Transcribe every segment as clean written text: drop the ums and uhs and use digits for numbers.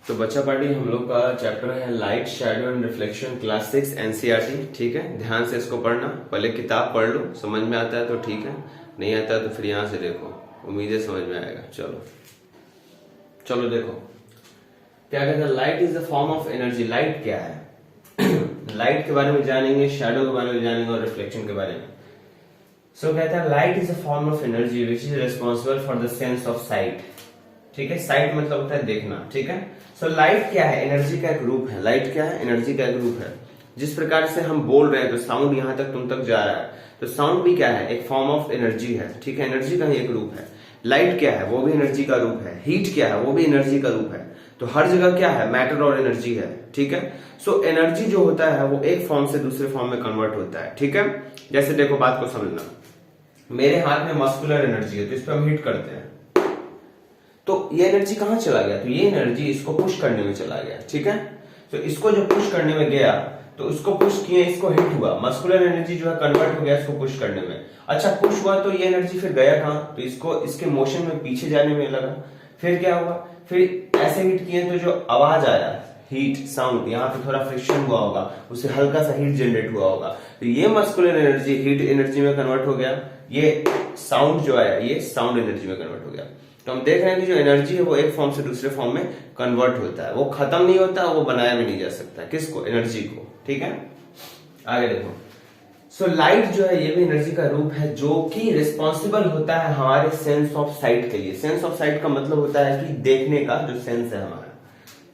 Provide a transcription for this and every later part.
तो बच्चा पार्टी हम लोग का चैप्टर है light shadow and reflection class 6 NCERT. ठीक है, ध्यान से इसको पढ़ना। पहले किताब पढ़ लो, समझ में आता है तो ठीक है, नहीं आता है तो फिर यहां से देखो, उम्मीद है समझ में आएगा। चलो चलो देखो क्या कहता है, light is the form of energy. Light क्या है? लाइट के बारे में जानेंगे, शैडो के बारे में जानेंगे और रिफ्लेक्शन के बारे में। सो कहता है light is a form of energy which is responsible for the sense of site. ठीक है, साइट मतलब होता है देखना। ठीक है, सो लाइट क्या है? एनर्जी का एक रूप है। लाइट क्या है? एनर्जी का एक रूप है। जिस प्रकार से हम बोल रहे हैं तो साउंड यहां तक तुम तक जा रहा है, तो साउंड भी क्या है? एक फॉर्म ऑफ एनर्जी है। ठीक है, एनर्जी का ही एक रूप है। लाइट क्या है? वो भी एनर्जी का रूप है। हीट क्या है? वो भी एनर्जी का रूप है। तो हर जगह क्या है? मैटर और एनर्जी है। ठीक है, सो एनर्जी जो होता है वो एक फॉर्म से दूसरे फॉर्म में कन्वर्ट होता है। ठीक है, जैसे देखो बात को समझना, मेरे हाथ में मस्कुलर एनर्जी है तो इस पर हम हिट करते हैं, तो ये एनर्जी कहां चला गया? तो ये एनर्जी इसको पुश करने में चला गया। ठीक है, तो इसको जब पुश करने में गया तो उसको पुश किए, इसको हिट हुआ, मस्कुलर एनर्जी जो है कन्वर्ट हो गया इसको पुश करने में। अच्छा, पुश हुआ तो ये एनर्जी फिर गया कहां? तो इसको इसके मोशन में पीछे जाने में लगा। फिर क्या हुआ? फिर ऐसे हिट किए तो जो आवाज आया, हीट साउंड, यहाँ पे थोड़ा फ्रिक्शन हुआ होगा, उससे हल्का सा हीट जनरेट हुआ होगा, तो ये मस्कुलर एनर्जी हीट एनर्जी में कन्वर्ट हो गया। ये साउंड जो है ये साउंड एनर्जी में कन्वर्ट हो गया। तो हम देख रहे हैं कि जो एनर्जी है वो एक फॉर्म से दूसरे फॉर्म में कन्वर्ट होता है, वो खत्म नहीं होता, वो बनाया भी नहीं जा सकता। किसको? एनर्जी को। ठीक है, आगे देखो। सो लाइट जो है ये भी एनर्जी का रूप है जो कि रिस्पॉन्सिबल होता है हमारे सेंस ऑफ साइट के लिए। सेंस ऑफ साइट का मतलब होता है कि देखने का जो सेंस है हमारा।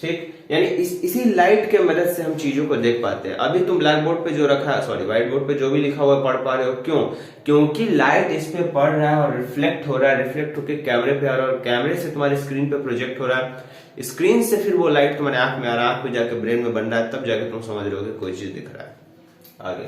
ठीक, यानी इसी लाइट के मदद से हम चीजों को देख पाते हैं। अभी तुम ब्लैक बोर्ड पे जो रखा है, सॉरी व्हाइट बोर्ड पे जो भी लिखा हुआ है पढ़ पा रहे हो। क्यों? क्योंकि लाइट इस पे पड़ रहा है और रिफ्लेक्ट हो रहा है, रिफ्लेक्ट होकर कैमरे पे आ रहा है और कैमरे से तुम्हारी स्क्रीन पे प्रोजेक्ट हो रहा है। स्क्रीन से फिर वो लाइट तुम्हारे आंख में आ रहा है, आंख में जाकर ब्रेन में बन रहा है, तब जाके तुम समझ रहे हो कि कोई चीज दिख रहा है। आगे,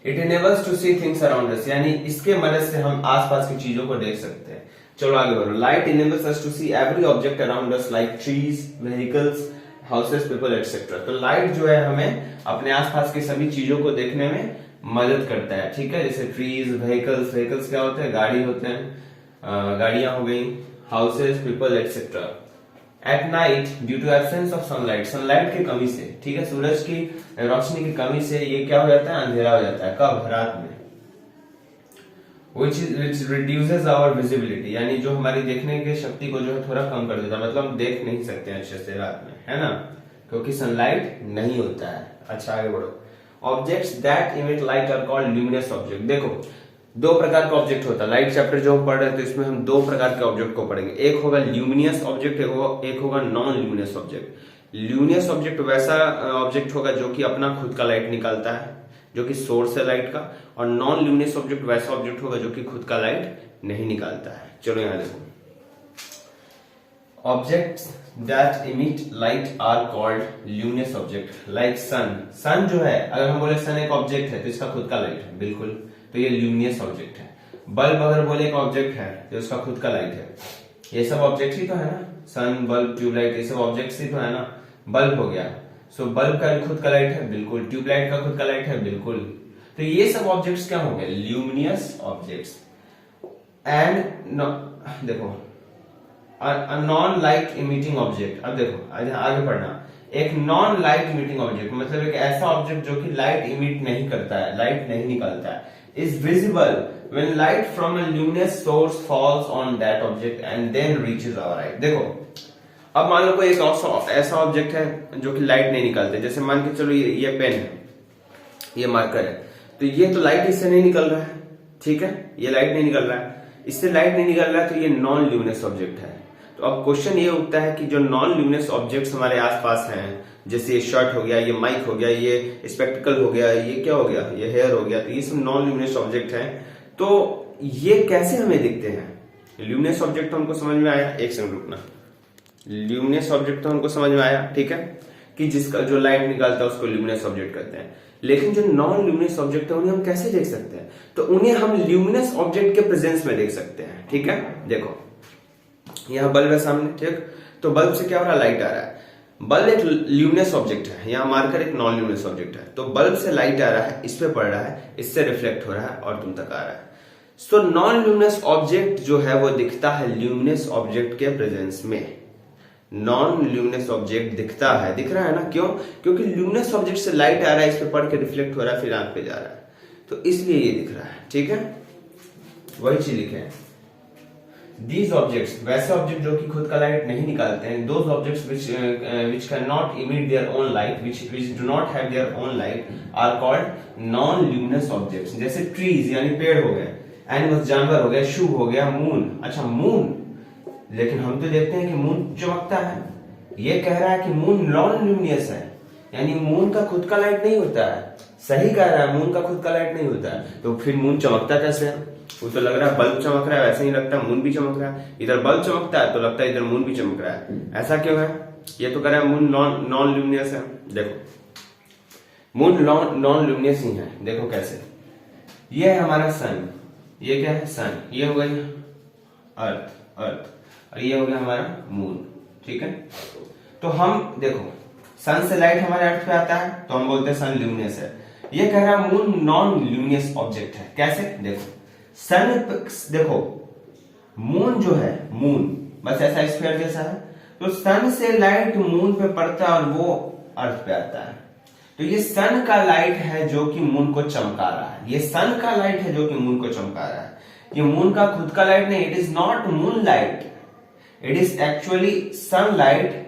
it enables to see things around us, यानी इसके मदद से हम आसपास की चीजों को देख सकते हैं। चलो आगे बढ़ो। Light enables us to see every object around us like trees, vehicles, houses, people etcetera. तो लाइट जो है हमें अपने आसपास की सभी चीजों को देखने में मदद करता है। ठीक है, जैसे ट्रीज, व्हीकल्स, व्हीकल्स क्या होते हैं? गाड़ी होते हैं, गाड़ियां हो गई, houses, people etcetera. At night due to absence of sunlight, sunlight की कमी से, ठीक है, सूरज की रोशनी की कमी से ये क्या हो जाता है? अंधेरा हो जाता है। कब? रात में। which reduces our visibility, यानी जो हमारी देखने की शक्ति को जो है थोड़ा कम कर देता है, मतलब हम देख नहीं सकते हैं अच्छे से रात में, है ना, क्योंकि सनलाइट नहीं होता है। अच्छा आगे बढ़ो। Objects that emit light are called luminous object. देखो दो प्रकार का ऑब्जेक्ट होता है। लाइट चैप्टर जो हम पढ़ रहे हैं तो इसमें हम दो प्रकार के ऑब्जेक्ट को पढ़ेंगे। एक होगा ल्यूमिनियस ऑब्जेक्ट, एक होगा non luminous object. Luminous object वैसा ऑब्जेक्ट होगा जो कि अपना खुद का लाइट निकालता है, जो कि सोर्स है लाइट का, और नॉन ल्यूमिनियस ऑब्जेक्ट वैसा ऑब्जेक्ट होगा जो कि खुद का लाइट नहीं निकालता है। चलो यहां देखो, objects that emit light are called luminous object. Like sun, sun जो है, अगर हम बोले सन एक ऑब्जेक्ट है तो इसका खुद का लाइट है, बिल्कुल, तो ये ल्यूमिनस ऑब्जेक्ट है। बल्ब अगर बोले एक ऑब्जेक्ट है तो इसका खुद का लाइट है, ये सब ऑब्जेक्ट ही तो है ना, सन, बल्ब, ट्यूबलाइट, ये सब ऑब्जेक्ट ही तो है ना। बल्ब हो गया, सो बल्ब का खुद का लाइट है, बिल्कुल। ट्यूबलाइट का खुद का लाइट है, बिल्कुल। तो ये सब ऑब्जेक्ट्स क्या होंगे? Luminous objects. एंड देखो नॉन लाइट इमिटिंग ऑब्जेक्ट। अब देखो आगे पढ़ना। एक नॉन लाइट इमिटिंग ऑब्जेक्ट मतलब एक ऐसा ऑब्जेक्ट जो कि लाइट इमिट नहीं करता है, लाइट नहीं निकालता है, is visible when light from a luminous source falls on that object and then reaches our eye. देखो अब मान लो कोई एक ऐसा ऑब्जेक्ट है जो कि लाइट नहीं निकालते, जैसे मान के चलो ये पेन है, ये मार्कर है, तो ये तो लाइट इससे नहीं निकल रहा है, ठीक है, ये लाइट नहीं निकल रहा है, इससे लाइट नहीं निकल रहा है, तो ये नॉन ल्यूमिनस ऑब्जेक्ट है। तो अब क्वेश्चन ये उठता है कि जो नॉन ल्यूमिनस ऑब्जेक्ट्स हमारे आसपास हैं, जैसे ये शर्ट हो गया, ये माइक हो गया, ये स्पेक्टिकल हो गया, ये क्या हो गया, ये हेयर हो गया, तो ये सब नॉन ल्यूमिनस ऑब्जेक्ट हैं। तो ये कैसे हमें दिखते हैं? ल्यूमिनस ऑब्जेक्ट तो हमको समझ में आया, एक सेकंड रुकना। ल्यूमिनस ऑब्जेक्ट तो हमको समझ में आया, ठीक है, कि जिसका जो लाइट निकालता है उसको ल्यूमिनस ऑब्जेक्ट कहते हैं। लेकिन जो नॉन ल्यूमिनस ऑब्जेक्ट है उन्हें हम कैसे देख सकते हैं? तो उन्हें हम ल्यूमिनस ऑब्जेक्ट के प्रेजेंस में देख सकते हैं। ठीक है, देखो यहां बल्ब है सामने, ठीक, तो बल्ब से क्या हो रहा है? लाइट आ रहा है। बल्ब एक ल्यूमिनस ऑब्जेक्ट है, यहाँ मार्कर एक नॉन ल्यूमिनस ऑब्जेक्ट है, तो बल्ब से लाइट आ रहा है, इस पे पड़ रहा है, इससे रिफ्लेक्ट हो रहा है और तुम तक आ रहा है। सो नॉन ल्यूमिनस ऑब्जेक्ट जो है वो दिखता है ल्यूमिनस ऑब्जेक्ट के प्रेजेंस में। नॉन ल्यूमिनस ऑब्जेक्ट दिखता है, दिख रहा है ना, क्यों? क्योंकि ल्यूमिनस ऑब्जेक्ट से लाइट आ रहा है, इस पे पड़ के रिफ्लेक्ट हो रहा है, फिर आंख पे जा रहा है, तो इसलिए ये दिख रहा है। ठीक है, वही चीज लिखे हैं। These objects, वैसे ऑब्जेक्ट जो कि खुद का लाइट नहीं निकालते हैं, those objects which cannot emit their own light, which do not have their own light, are called non-luminous objects। जैसे trees यानी पेड़ हो गए, एनिमल्स जानवर हो गए, शू हो गया, मून। अच्छा मून, लेकिन हम तो देखते हैं कि मून चमकता है, ये कह रहा है कि मून नॉन ल्यूमिनस है, यानी मून का खुद का लाइट नहीं होता है। सही कह रहा है, मून का खुद का लाइट नहीं होता है, तो फिर मून चमकता कैसे है? वो तो लग रहा है बल्ब चमक रहा है, वैसे ही लगता है मून भी चमक रहा है। इधर बल्ब चमकता है तो लगता है इधर मून भी चमक रहा है, ऐसा क्यों है? ये तो कह रहा है मून नॉन ल्यूमिनस है। देखो मून नॉन ल्यूमिनस ही है, देखो कैसे। ये है हमारा सन, ये क्या है? सन। ये हो गई अर्थ, और ये हो गया हमारा मून। ठीक है, तो हम देखो सन से लाइट हमारे अर्थ पे आता है तो हम बोलते हैं सन ल्यूमिनस है। ये कह रहा है मून नॉन ल्यूमिनस ऑब्जेक्ट है। कैसे? देखो सन, देखो मून जो है, मून बस ऐसा स्फीयर जैसा है, तो सन से लाइट मून पे पड़ता है और वो अर्थ पे आता है। तो ये सन का लाइट है जो कि मून को चमका रहा है, ये सन का लाइट है जो कि मून को चमका रहा है। ये मून का खुद का लाइट नहीं, it is not moon light, it is actually sun light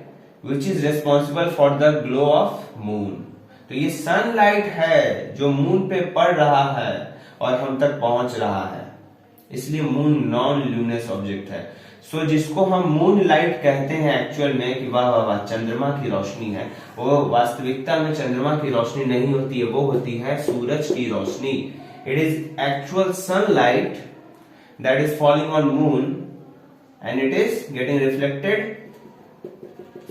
which is responsible for the glow of moon. तो ये सनलाइट है जो मून पे पड़ रहा है और हम तक पहुंच रहा है, इसलिए मून नॉन ल्यूमिनस ऑब्जेक्ट है। सो जिसको हम मून लाइट कहते हैं एक्चुअल में कि वाह वाह वाह चंद्रमा की रोशनी है, वो वास्तविकता में चंद्रमा की रोशनी नहीं होती है, वो होती है सूरज की रोशनी। It is actual sunlight that is falling on moon and it is getting reflected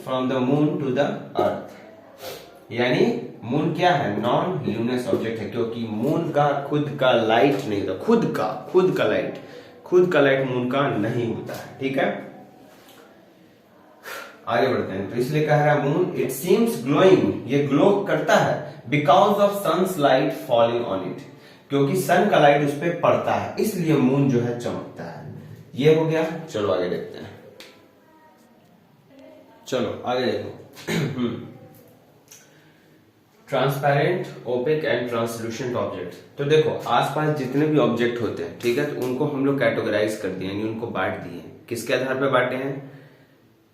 from the moon to the earth. यानी मून क्या है? नॉन ल्यूमिनस ऑब्जेक्ट है, क्योंकि मून का खुद का लाइट नहीं होता, खुद का लाइट मून का नहीं होता है। ठीक है, आगे बढ़ते हैं। तो इसलिए कह रहा है मून इट सीम्स ग्लोइंग, ये ग्लो करता है because of sun's light falling on it, क्योंकि सन का लाइट उस पर पड़ता है, इसलिए मून जो है चमकता है। ये हो गया, चलो आगे देखते हैं। चलो आगे देखो। Transparent, opaque and translucent object. तो देखो आसपास जितने भी ऑब्जेक्ट होते हैं, ठीक है, तो उनको हम लोग कैटेगराइज कर दिए, यानी उनको बांट दिए। किसके आधार पे बांटे हैं?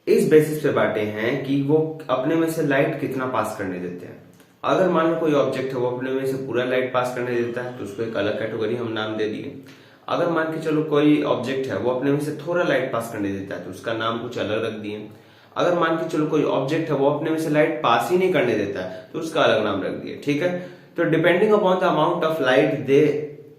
इस बेसिस पे बांटे हैं कि वो अपने में से लाइट कितना पास करने देते हैं। अगर मान लो कोई ऑब्जेक्ट है वो अपने में से पूरा लाइट पास करने देता है तो उसको एक अलग कैटेगरी हम नाम दे दिए। अगर मान के चलो कोई ऑब्जेक्ट है वो अपने में से थोड़ा लाइट पास करने देता है तो उसका नाम कुछ अलग रख दिए। अगर मान के चलो कोई ऑब्जेक्ट है वो अपने में से लाइट पास ही नहीं करने देता है तो उसका अलग नाम रख दिए। ठीक है, तो depending upon the amount of light they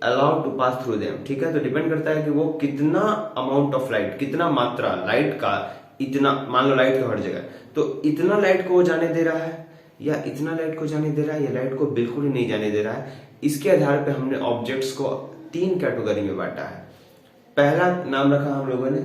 allow to pass through them. ठीक है, तो डिपेंड करता है कि वो कितना अमाउंट ऑफ लाइट, कितना मात्रा लाइट का, इतना मान लो लाइट का हर जगह, तो इतना लाइट को जाने दे रहा है या इतना लाइट को जाने दे रहा है या लाइट को बिल्कुल ही नहीं जाने दे रहा है। इसके आधार पर हमने ऑब्जेक्ट्स को 3 कैटेगरी में बांटा है। पहला नाम रखा हम लोगों ने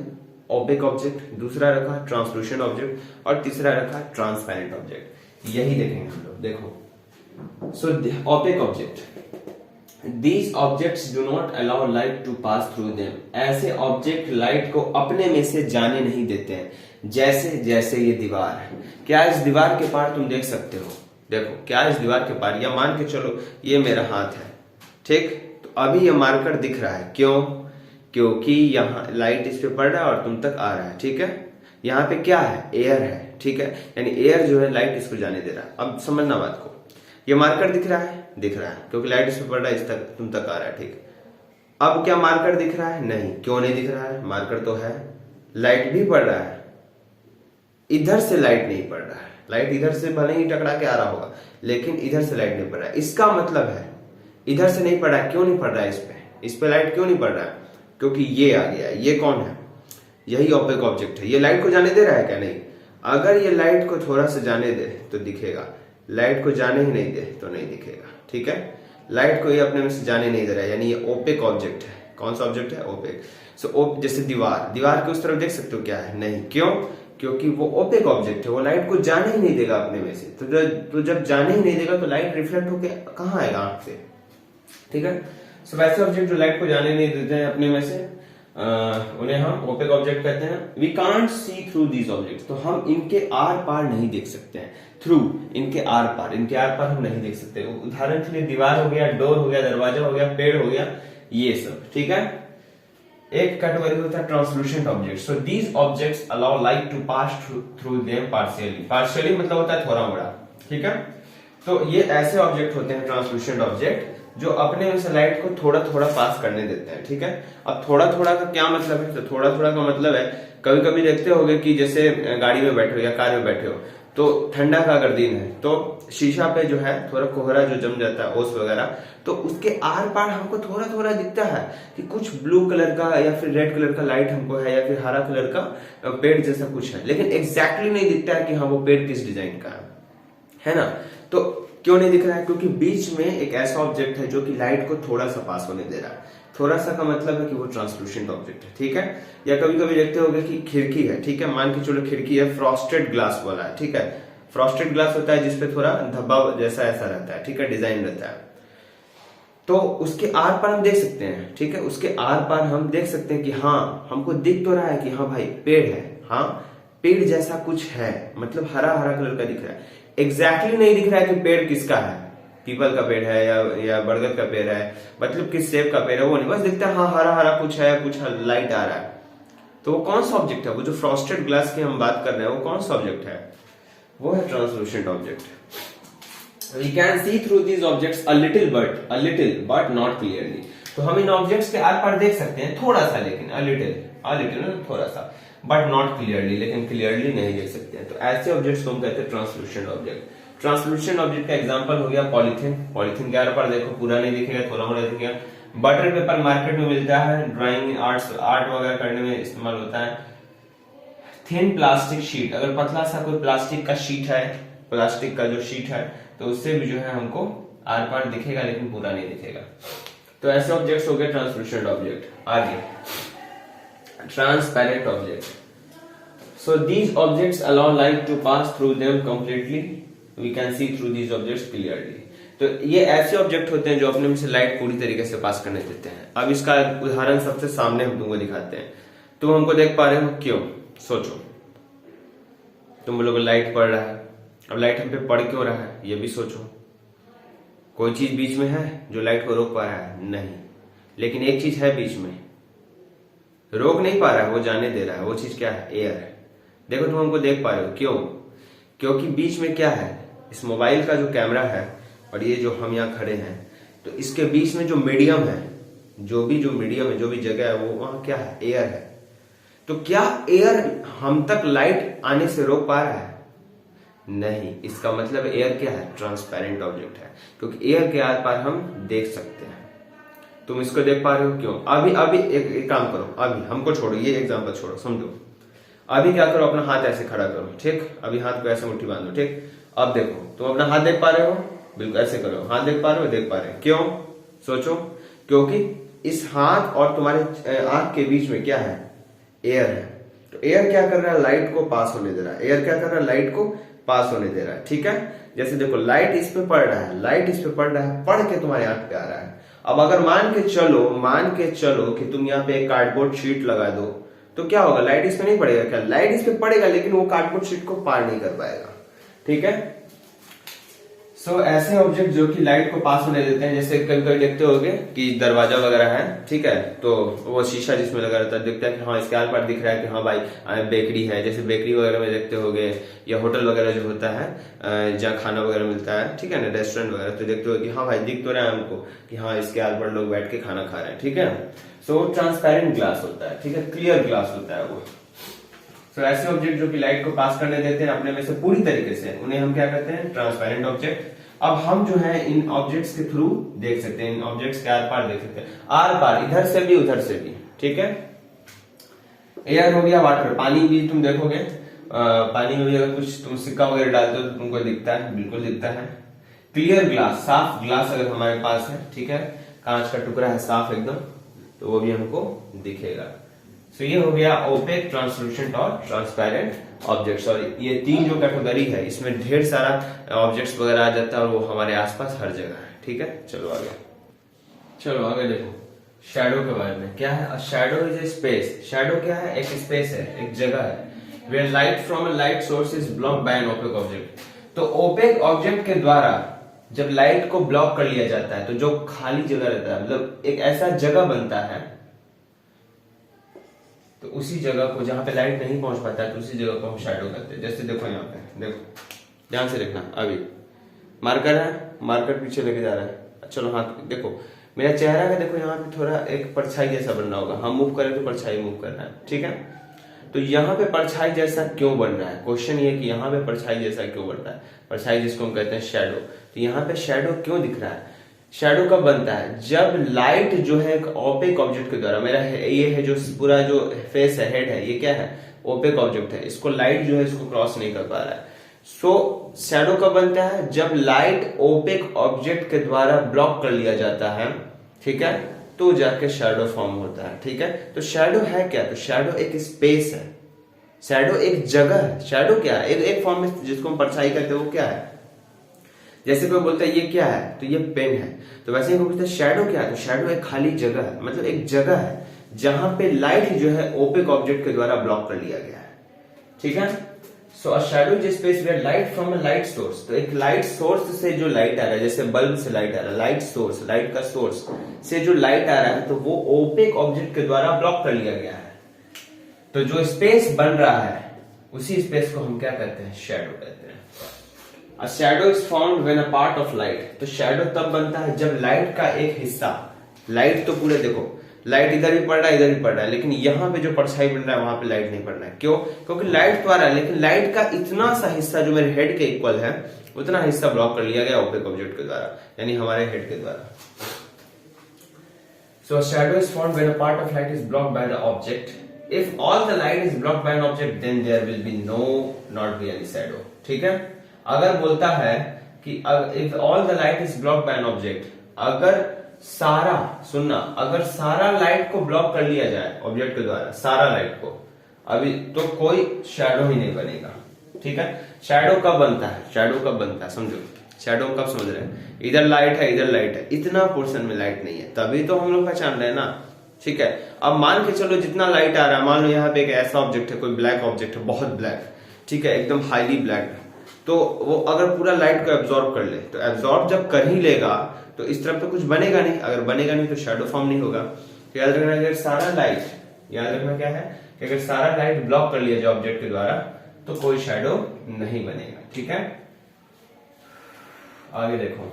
ओपेक ऑब्जेक्ट, दूसरा रखा ट्रांसलूसेंट ऑब्जेक्ट और तीसरा रखा ट्रांसपेरेंट ऑब्जेक्ट। यही देखेंगे हम लोग। देखो so opaque object, these objects do not allow light to pass through them. ऐसे ऑब्जेक्ट लाइट को अपने में से जाने नहीं देते हैं। जैसे जैसे ये दीवार है, क्या इस दीवार के पार तुम देख सकते हो? देखो क्या इस दीवार के पार, या मान के चलो ये मेरा हाथ है, ठीक, तो अभी ये मार्कर दिख रहा है, क्यों? क्योंकि यहाँ लाइट इस पे पड़ रहा है और तुम तक आ रहा है। ठीक है, यहाँ पे क्या है? एयर है। ठीक है, यानी एयर जो है लाइट इसको जाने दे रहा है। अब समझना बात को, ये मार्कर दिख रहा है, दिख रहा है, क्योंकि लाइट इस पे पड़ रहा है, इस तक तुम तक आ रहा है। ठीक, अब क्या मार्कर दिख रहा है? नहीं। क्यों नहीं दिख रहा है? मार्कर तो है, लाइट भी पड़ रहा है, इधर से लाइट नहीं पड़ रहा है। लाइट इधर से भले ही टकरा के आ रहा होगा लेकिन इधर से लाइट नहीं पड़ रहा है। इसका मतलब है इधर से नहीं पड़ रहा है। क्यों नहीं पड़ रहा है? इस पे लाइट क्यों नहीं पड़ रहा है? क्योंकि ये आ गया। ये कौन है? यही ओपेक ऑब्जेक्ट है। ये लाइट को जाने दे रहा है क्या? नहीं। अगर ये लाइट को थोड़ा सा जाने दे तो दिखेगा, लाइट को जाने ही नहीं दे तो नहीं दिखेगा। ठीक है, लाइट को ये अपने में से जाने नहीं दे रहा है, यानी ये ओपेक ऑब्जेक्ट है। कौन सा ऑब्जेक्ट है? ओपेक। सो जैसे दीवार, दीवार के उस तरफ देख सकते हो क्या है? नहीं। क्यों? क्योंकि वो ओपेक ऑब्जेक्ट है, वो लाइट को जाने ही नहीं देगा अपने में से। तो जब जाने ही नहीं देगा तो लाइट रिफ्लेक्ट होके कहाँ आएगा? आंख से। ठीक है, सो वैसे ऑब्जेक्ट जो लाइट को जाने नहीं देते हैं अपने में से, उन्हें हम ओपेक ऑब्जेक्ट कहते हैं। We can't see through these objects, तो हम इनके आर पार नहीं देख सकते हैं। थ्रू, इनके आर पार हम नहीं देख सकते। उदाहरण के लिए दीवार हो गया, डोर हो गया, दरवाजा हो गया, पेड़ हो गया, ये सब, ठीक है। एक कैटेगरी होता है translucent object. So these objects allow light to pass through them partially. Partially मतलब होता है थोड़ा मोड़ा, ठीक है। तो ये ऐसे ऑब्जेक्ट होते हैं ट्रांसलूसेंट ऑब्जेक्ट जो अपने में से लाइट को थोड़ा थोड़ा पास करने देते हैं, ठीक है। अब थोड़ा थोड़ा का क्या मतलब है? तो थोड़ा थोड़ा का मतलब है, कभी कभी देखते होगे कि जैसे गाड़ी में बैठे हो या कार में बैठे हो, तो ठंडा का अगर दिन है तो शीशा पे जो है थोड़ा कोहरा जो जम जाता है, ओस वगैरह, तो उसके आर पार हमको थोड़ा थोड़ा दिखता है कि कुछ ब्लू कलर का या फिर रेड कलर का लाइट हमको है, या फिर हरा कलर का पेड़ जैसा कुछ है, लेकिन एग्जैक्टली नहीं दिखता है कि हाँ वो पेड़ किस डिजाइन का है ना। तो क्यों नहीं दिख रहा है? क्योंकि बीच में एक ऐसा ऑब्जेक्ट है जो कि लाइट को थोड़ा सा पास होने दे रहा है। थोड़ा सा का मतलब है कि वो ट्रांसलूसेंट ऑब्जेक्ट है, ठीक है। या कभी कभी देखते होगे कि खिड़की है, ठीक है, मान के चलो खिड़की है, फ्रॉस्टेड ग्लास वाला है, ठीक है। फ्रॉस्टेड ग्लास होता है जिसपे थोड़ा धब्बा जैसा ऐसा रहता है, ठीक है, डिजाइन रहता है। तो उसके आर पार हम देख सकते हैं, ठीक है, उसके आर पार हम देख सकते हैं कि हाँ हमको दिख तो रहा है कि हाँ भाई पेड़ है, हाँ पेड़ जैसा कुछ है, मतलब हरा हरा कलर का दिख रहा है। एग्जैक्टली नहीं दिख रहा है कि पेड़ किसका है, पीपल का पेड़ है या बरगद का पेड़ है, मतलब किस शेप का पेड़ है, वो नहीं, बस दिखता है हाँ हरा हरा कुछ है, कुछ लाइट आ रहा है। तो वो कौन सा ऑब्जेक्ट है? वो जो फ्रॉस्टेड ग्लास की हम बात कर रहे हैं, वो कौन सा ऑब्जेक्ट है? वो है translucent object. We can see through these objects a little but not clearly. तो हम इन ऑब्जेक्ट्स के आर पार देख सकते हैं थोड़ा सा, लेकिन अ लिटिल थोड़ा सा, बट नॉट क्लियरली, लेकिन क्लियरली नहीं देख सकते हैं। तो ऐसे ऑब्जेक्ट्स को हम कहते हैं ट्रांसलूसेंट ऑब्जेक्ट। ट्रांसलूसेंट ऑब्जेक्ट का एग्जांपल हो गया पॉलीथीन। पॉलीथीन के आर पार देखो पूरा नहीं दिखेगा, थोड़ा मोड़ा दिखेगा। बटर पेपर मार्केट में मिलता है, ड्राइंग आर्ट वगैरह करने में इस्तेमाल होता है। थिन प्लास्टिक शीट, अगर पतला सा कोई प्लास्टिक का शीट है, प्लास्टिक का जो शीट है, तो उससे भी जो है हमको आर पार दिखेगा, लेकिन पूरा नहीं दिखेगा। तो ऐसे ऑब्जेक्ट्स हो गए ट्रांसलूसेंट ऑब्जेक्ट। आगे transparent object. So these objects allow light to pass through them completely, we can see through these objects clearly. तो ये ऐसे ऑब्जेक्ट होते हैं जो अपने में से लाइट पूरी तरीके से पास करने देते हैं। अब इसका उदाहरण सबसे सामने हम तुमको दिखाते हैं। तुम हमको देख पा रहे हो, क्यों? सोचो, तुम लोग लाइट पड़ रहा है, अब लाइट हम पे पड़ क्यों रहा है ये भी सोचो। कोई चीज बीच में है जो लाइट को रोक पा रहा है? नहीं, लेकिन एक चीज है बीच में, रोक नहीं पा रहा है, वो जाने दे रहा है। वो चीज क्या है? एयर है। देखो तुम हमको देख पा रहे हो, क्यों? क्योंकि बीच में क्या है? इस मोबाइल का जो कैमरा है और ये जो हम यहाँ खड़े हैं, तो इसके बीच में जो मीडियम है, जो भी जगह है, वो वहां क्या है? एयर है। तो क्या एयर हम तक लाइट आने से रोक पा रहा है? नहीं। इसका मतलब एयर क्या है? ट्रांसपेरेंट ऑब्जेक्ट है, क्योंकि एयर के आर पार हम देख सकते हैं। तुम इसको देख पा रहे हो, क्यों? अभी एक काम करो, अभी हमको छोड़ो, ये एग्जांपल छोड़ो, समझो। अभी क्या करो, अपना हाथ ऐसे खड़ा करो, ठीक, अभी हाथ को ऐसे मुट्ठी बांध दो, ठीक। अब देखो, तुम अपना हाथ देख पा रहे हो? बिल्कुल ऐसे करो, हाथ देख पा रहे हो? देख पा रहे हो। क्यों? सोचो, क्योंकि इस हाथ और तुम्हारे आंख के बीच में क्या है? एयर है। तो एयर क्या कर रहा है? लाइट को पास होने दे रहा है। एयर क्या कर रहा है? लाइट को पास होने दे रहा है, ठीक है। जैसे देखो, लाइट इस पे पड़ रहा है, पड़ के तुम्हारे आंख पे आ रहा है। अब अगर मान के चलो कि तुम यहाँ पे एक कार्डबोर्ड शीट लगा दो, तो क्या होगा? लाइट इस पे नहीं पड़ेगा क्या? लाइट इस पे पड़ेगा, लेकिन वो कार्डबोर्ड शीट को पार नहीं कर पाएगा, ठीक है। सो ऐसे ऑब्जेक्ट जो कि लाइट को पास होने देते हैं, जैसे कभी कभी देखते होगे कि दरवाजा वगैरह है, ठीक है, तो वो शीशा जिसमें लगा रहता है, दिखता है कि हाँ इसके आर पार दिख रहा है कि हाँ भाई बेकरी है। जैसे बेकरी वगैरह में देखते होगे, या होटल वगैरह जो होता है जहाँ खाना वगैरह मिलता है, ठीक है ना, रेस्टोरेंट वगैरह, तो देखते हो कि हाँ भाई दिख तो रहा है हमको कि हाँ इसके आर पार लोग बैठ के खाना खा रहे हैं, ठीक है। सो ट्रांसपेरेंट ग्लास होता है, ठीक है, क्लियर ग्लास होता है वो। तो ऐसे ऑब्जेक्ट जो कि लाइट को पास करने देते हैं अपने में से पूरी तरीके से, उन्हें हम क्या कहते हैं? Transparent object. अब हम जो है इन ऑब्जेक्ट्स के थ्रू देख सकते हैं, इन ऑब्जेक्ट्स के आर पार देख सकते हैं, आर पार, इधर से भी उधर से भी, ठीक है। एयर हो गया, वाटर, पानी भी तुम देखोगे, पानी में भी अगर कुछ तुम सिक्का वगैरह डालते हो तो तुमको दिखता है, बिल्कुल दिखता है। क्लियर ग्लास, साफ ग्लास अगर हमारे पास है, ठीक है, कांच का टुकड़ा है साफ एकदम, तो वो भी हमको दिखेगा। सो ये हो गया ओपेक, ट्रांसलूसेंट और ट्रांसपेरेंट ऑब्जेक्ट्स। और ये तीन जो कैटेगरी है, इसमें ढेर सारा ऑब्जेक्ट्स वगैरह आ जाता है और वो हमारे आसपास हर जगह है, ठीक है। चलो आगे देखो, शैडो के बारे में क्या है, shadow is a space. Shadow क्या है, एक स्पेस है, एक जगह है where light from a light source is blocked by an opaque object। तो ओपेक ऑब्जेक्ट के द्वारा जब लाइट को ब्लॉक कर लिया जाता है तो जो खाली जगह रहता है, मतलब एक ऐसा जगह बनता है, तो उसी जगह को जहां पे लाइट नहीं पहुंच पाता है तो उसी जगह को हम शैडो कहते हैं। जैसे देखो यहाँ पे, देखो ध्यान से देखना, अभी मार्कर है, मार्कर पीछे लेके जा रहा है, चलो हाथ देखो, मेरा चेहरा का देखो यहाँ पे थोड़ा एक परछाई जैसा बन रहा होगा, हम मूव करें तो परछाई मूव कर रहा है, ठीक है। तो यहाँ पे परछाई जैसा क्यों बन रहा है, क्वेश्चन ये कि यहाँ पे परछाई जैसा क्यों बन रहा है, परछाई जिसको हम कहते हैं शैडो। तो यहाँ पे शैडो क्यों दिख रहा है, शैडो कब बनता है, जब लाइट जो है एक ओपेक ऑब्जेक्ट के द्वारा, मेरा ये है जो पूरा जो फेस है, हेड है, ये क्या है, ओपेक ऑब्जेक्ट है, इसको लाइट जो है इसको क्रॉस नहीं कर पा रहा है। सो शैडो कब बनता है, जब लाइट ओपेक ऑब्जेक्ट के द्वारा ब्लॉक कर लिया जाता है, ठीक है, तो जाके शैडो फॉर्म होता है, ठीक है। तो शैडो है क्या, तो शैडो एक स्पेस है, शैडो एक जगह है। शैडो क्या है, एक फॉर्म में जिसको हम परछाई कहते हैं वो क्या है, जैसे कोई बोलता है ये क्या है, तो ये पेन है, तो वैसे ही कोई पूछता है शैडो क्या है, तो शैडो एक खाली जगह है, मतलब एक जगह है जहां पे लाइट जो है ओपेक ऑब्जेक्ट के द्वारा ब्लॉक कर लिया गया है, ठीक है। So a shadow is space where light from a light source, तो एक लाइट सोर्स से जो लाइट आ रहा है, जैसे बल्ब से लाइट आ रहा है, लाइट सोर्स, लाइट का सोर्स से जो लाइट आ रहा है तो वो ओपेक ऑब्जेक्ट के द्वारा ब्लॉक कर लिया गया है। तो जो स्पेस बन रहा है उसी स्पेस को हम क्या कहते हैं, शैडो कहते हैं। अ shadow is found when a part of light, तो शैडो तब बनता है जब लाइट का एक हिस्सा, लाइट तो पूरे देखो, लाइट इधर भी पड़ रहा है इधर भी पड़ रहा है, लेकिन यहाँ पे जो परछाई बन रहा है वहां पे लाइट नहीं पड़ रहा है, क्यों, क्योंकि लाइट तो आ रहा है लेकिन लाइट का इतना सा हिस्सा जो मेरे हेड के इक्वल है उतना हिस्सा ब्लॉक कर लिया गया ओपेक ऑब्जेक्ट के द्वारा, यानी हमारे हेड के द्वारा। So a shadow is found when a part of light is blocked by the object, if all the light is blocked by an object then there will be not be any shadow, ठीक है। अगर बोलता है कि if all the light is blocked by an object, अगर सारा, सुनना, अगर सारा लाइट को ब्लॉक कर लिया जाए ऑब्जेक्ट के द्वारा, सारा लाइट को, अभी तो कोई शैडो ही नहीं बनेगा, ठीक है। शैडो कब बनता है, शैडो कब बनता है समझो, शैडो कब समझ रहे हैं, इधर लाइट है इधर लाइट है, इतना पोर्शन में लाइट नहीं है तभी तो हम लोग पहचान रहे हैं ना, ठीक है। अब मान के चलो जितना लाइट आ रहा है, मान लो यहाँ पे एक ऐसा ऑब्जेक्ट है, कोई ब्लैक ऑब्जेक्ट है, बहुत ब्लैक, ठीक है, एकदम हाईली ब्लैक, तो वो अगर पूरा लाइट को एब्जॉर्ब कर ले, तो एब्जॉर्ब जब कर ही लेगा तो इस तरफ तो कुछ बनेगा नहीं, अगर बनेगा नहीं तो शैडो फॉर्म नहीं होगा। तो याद रखना, अगर सारा लाइट, याद रखना क्या है कि अगर सारा लाइट ब्लॉक कर लिया जाए ऑब्जेक्ट के द्वारा तो कोई शैडो नहीं बनेगा, ठीक है। आगे देखो,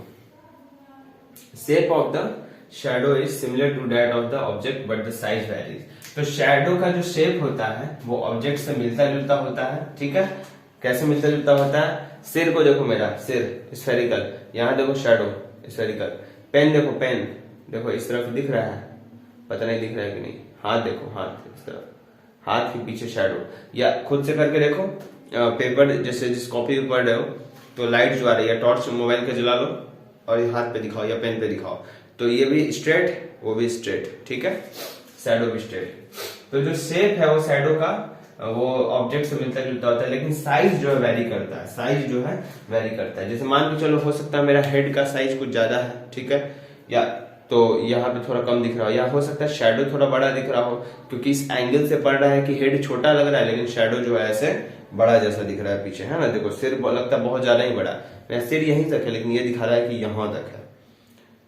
shape of the shadow is similar to that of the object but the size varies. तो शैडो का जो शेप होता है वो ऑब्जेक्ट से मिलता जुलता होता है, ठीक है। कैसे मिलता जुलता होता है, सिर को देखो, मेरा सिर स्फेरिकल, यहाँ देखो शैडो स्फेरिकल, पेन देखो, पेन देखो इस तरफ दिख रहा है, पता नहीं दिख रहा है कि नहीं, हाथ देखो, हाथ इस तरफ, हाथ के पीछे शैडो, या खुद से करके देखो, पेपर जैसे जिस कॉपी पे पढ़ रहे हो तो लाइट जो आ रही है, टॉर्च मोबाइल का जला लो और ये हाथ पे दिखाओ या पेन पे दिखाओ, तो ये भी स्ट्रेट वो भी स्ट्रेट, ठीक है, शैडो भी स्ट्रेट। तो जो शेप है वो शैडो का वो ऑब्जेक्ट से मिलता जुलता होता है, लेकिन साइज जो है वेरी करता है, साइज जो है वेरी करता है। जैसे मान के चलो हो सकता है मेरा हेड का साइज कुछ ज्यादा है, ठीक है, या तो यहाँ पे थोड़ा कम दिख रहा हो, या हो सकता है शैडो थोड़ा बड़ा दिख रहा हो, क्योंकि इस एंगल से पड़ रहा है कि हेड छोटा लग रहा है लेकिन शैडो जो है ऐसे बड़ा जैसा दिख रहा है पीछे, है ना। देखो सिर लगता है बहुत ज्यादा ही बड़ा, मेरा सिर यहीं तक है लेकिन ये दिखा रहा है कि यहां तक है।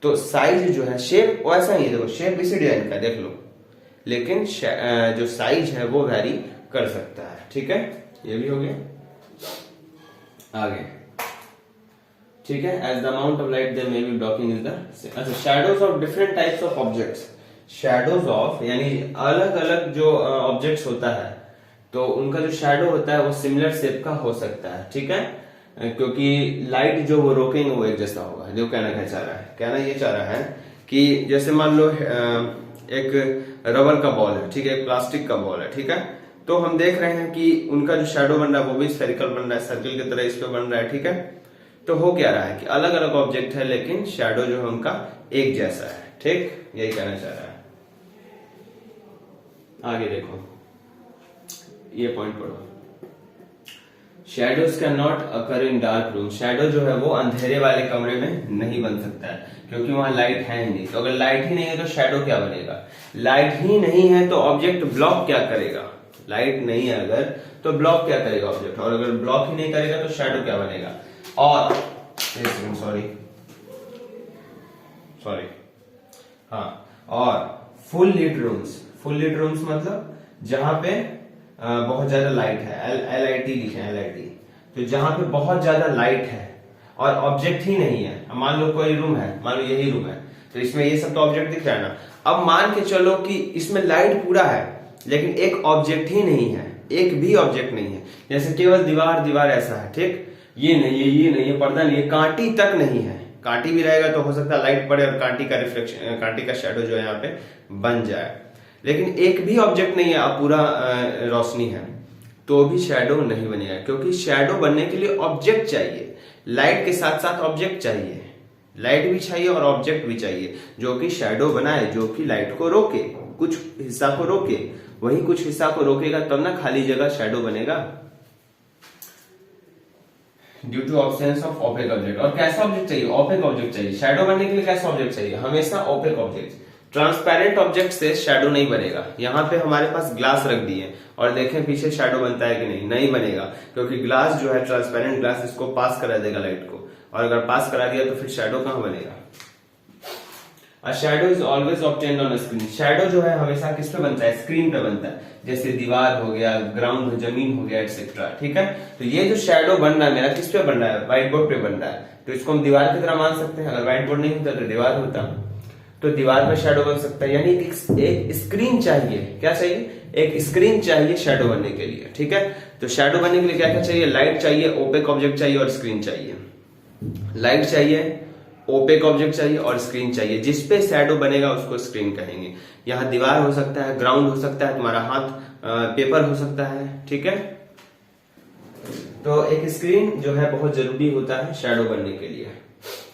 तो साइज जो है, शेप वैसा ही है, देखो शेप इसी डिजाइन का देख लो, लेकिन जो साइज है वो वेरी कर सकता है, ठीक है। ये भी हो गया, आगे ठीक है। As the amount of light there may be blocking is the, अच्छा shadows of different types of objects, shadows of यानी अलग अलग जो ऑब्जेक्ट्स होता है तो उनका जो शैडो होता है वो सिमिलर शेप का हो सकता है, ठीक है, क्योंकि लाइट जो वो रोकेंगे वो एक जैसा होगा। जो कहना क्या चाह रहा है, कहना ये चाह रहा है कि जैसे मान लो एक रबर का बॉल है, ठीक है, एक प्लास्टिक का बॉल है, ठीक है, तो हम देख रहे हैं कि उनका जो शैडो बन रहा है वो भी स्फेरिकल बन रहा है, सर्किल की तरह इस पे बन रहा है, ठीक है। तो हो क्या रहा है कि अलग अलग ऑब्जेक्ट है लेकिन शैडो जो है उनका एक जैसा है, ठीक, यही कहना चाह रहा है। आगे देखो, ये पॉइंट पढ़ो, shadows can not occur in dark room. Shadow जो है वो अंधेरे वाले कमरे में नहीं बन सकता है, क्योंकि वहां लाइट है ही नहीं। तो अगर लाइट ही नहीं है तो शैडो क्या बनेगा? लाइट ही नहीं है तो ऑब्जेक्ट ब्लॉक क्या करेगा? लाइट नहीं है अगर तो ब्लॉक क्या करेगा ऑब्जेक्ट, और अगर ब्लॉक ही नहीं करेगा तो शैडो क्या बनेगा? और और फुल लीड रूम्स मतलब जहां पे बहुत ज्यादा लाइट है, LIT लिखे हैं, LIT। तो जहां पे बहुत ज्यादा लाइट है और ऑब्जेक्ट ही नहीं है, मान लो कोई रूम है, मान लो यही रूम है, तो इसमें ये सब तो ऑब्जेक्ट दिख रहा है ना। अब मान के चलो कि इसमें लाइट पूरा है लेकिन एक ऑब्जेक्ट ही नहीं है, एक भी ऑब्जेक्ट नहीं है, जैसे केवल दीवार ऐसा है, ठीक, ये नहीं है, पर्दा नहीं है, कांटी तक नहीं है। कांटी भी रहेगा तो हो सकता है लाइट पड़े और कांटी का रिफ्लेक्शन, कांटी का शैडो जो है यहाँ पे बन जाए, लेकिन एक भी ऑब्जेक्ट नहीं है, अब पूरा रोशनी है तो भी शैडो नहीं बनेगा, क्योंकि शैडो बनने के लिए ऑब्जेक्ट चाहिए। लाइट के साथ साथ ऑब्जेक्ट चाहिए, लाइट भी चाहिए और ऑब्जेक्ट भी चाहिए जो कि शैडो बनाए, जो कि लाइट को रोके, कुछ हिस्सा को रोके। वही कुछ हिस्सा को रोकेगा तब ना खाली जगह शैडो बनेगा। Due to absence of opaque object. और कैसा ऑब्जेक्ट चाहिए? ओपेक ऑब्जेक्ट चाहिए। शैडो बनने के लिए कैसा ऑब्जेक्ट चाहिए? हमेशा ओपेक ऑब्जेक्ट। ट्रांसपेरेंट ऑब्जेक्ट से शैडो नहीं बनेगा। यहाँ पे हमारे पास ग्लास रख दिए और देखें पीछे शैडो बनता है कि नहीं बनेगा, क्योंकि ग्लास जो है ट्रांसपेरेंट ग्लास इसको पास करा देगा लाइट को, और अगर पास करा दिया तो फिर शैडो कहाँ बनेगा? A shadow is always obtained on a screen. Shadow जो है हमेशा किस पे बनता है? स्क्रीन पे बनता है, जैसे दीवार हो गया, ग्राउंड जमीन हो गया, एक्सेट्रा। ठीक है, तो ये जो शैडो बन रहा है मेरा किस पे बन रहा है? व्हाइट बोर्ड पे बन रहा है, तो इसको हम दीवार की तरह मान सकते हैं। अगर व्हाइट बोर्ड नहीं होता तो दीवार होता, तो दीवार पे शैडो बन सकता है। यानी एक स्क्रीन चाहिए। क्या चाहिए? एक स्क्रीन चाहिए शैडो बनने के लिए। ठीक है, तो शैडो बनने के लिए क्या क्या चाहिए? लाइट चाहिए, ओपेक ऑब्जेक्ट चाहिए और स्क्रीन चाहिए। लाइट चाहिए, ओपेक ऑब्जेक्ट चाहिए और स्क्रीन चाहिए। जिसपे शैडो बनेगा उसको स्क्रीन कहेंगे। यहाँ दीवार हो सकता है, ग्राउंड हो सकता है, तुम्हारा हाथ पेपर हो सकता है। ठीक है, तो एक स्क्रीन जो है बहुत जरूरी होता है शैडो बनने के लिए।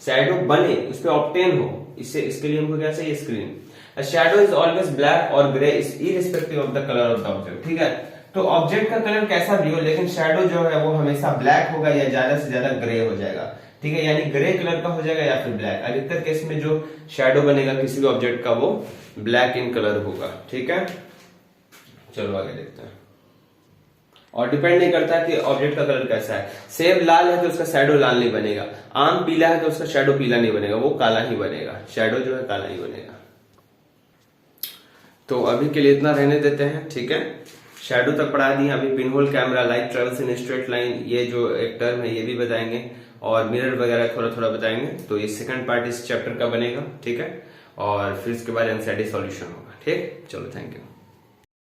शैडो बने, उस पर ऑब्टेन हो, इसके लिए हमको क्या चाहिए? Screen. Shadow is always black और grey irrespective of the colour of the object. ठीक है, तो ऑब्जेक्ट का कलर कैसा भी हो, लेकिन शैडो जो है वो हमेशा ब्लैक होगा या ज्यादा से ज्यादा ग्रे हो जाएगा। ठीक है, यानी ग्रे कलर का हो जाएगा या फिर ब्लैक। अधिकतर केस में जो शैडो बनेगा किसी भी ऑब्जेक्ट का वो ब्लैक इन कलर होगा। ठीक है, चलो आगे देखते हैं। और डिपेंड नहीं करता कि ऑब्जेक्ट का कलर कैसा है। सेब लाल है तो उसका शैडो लाल नहीं बनेगा, आम पीला है तो उसका शैडो पीला नहीं बनेगा, वो काला ही बनेगा। शैडो जो है काला ही बनेगा। तो अभी के लिए इतना रहने देते हैं। ठीक है, शैडो तक पढ़ा दी। अभी pinhole camera, light travels in straight line, ये जो एक टर्म है ये भी बताएंगे, और मिरर वगैरह थोड़ा थोड़ा बताएंगे। तो ये सेकंड पार्ट इस चैप्टर का बनेगा। ठीक है, और फिर इसके बाद एनसीईआरटी सॉल्यूशन होगा। ठीक, चलो थैंक यू।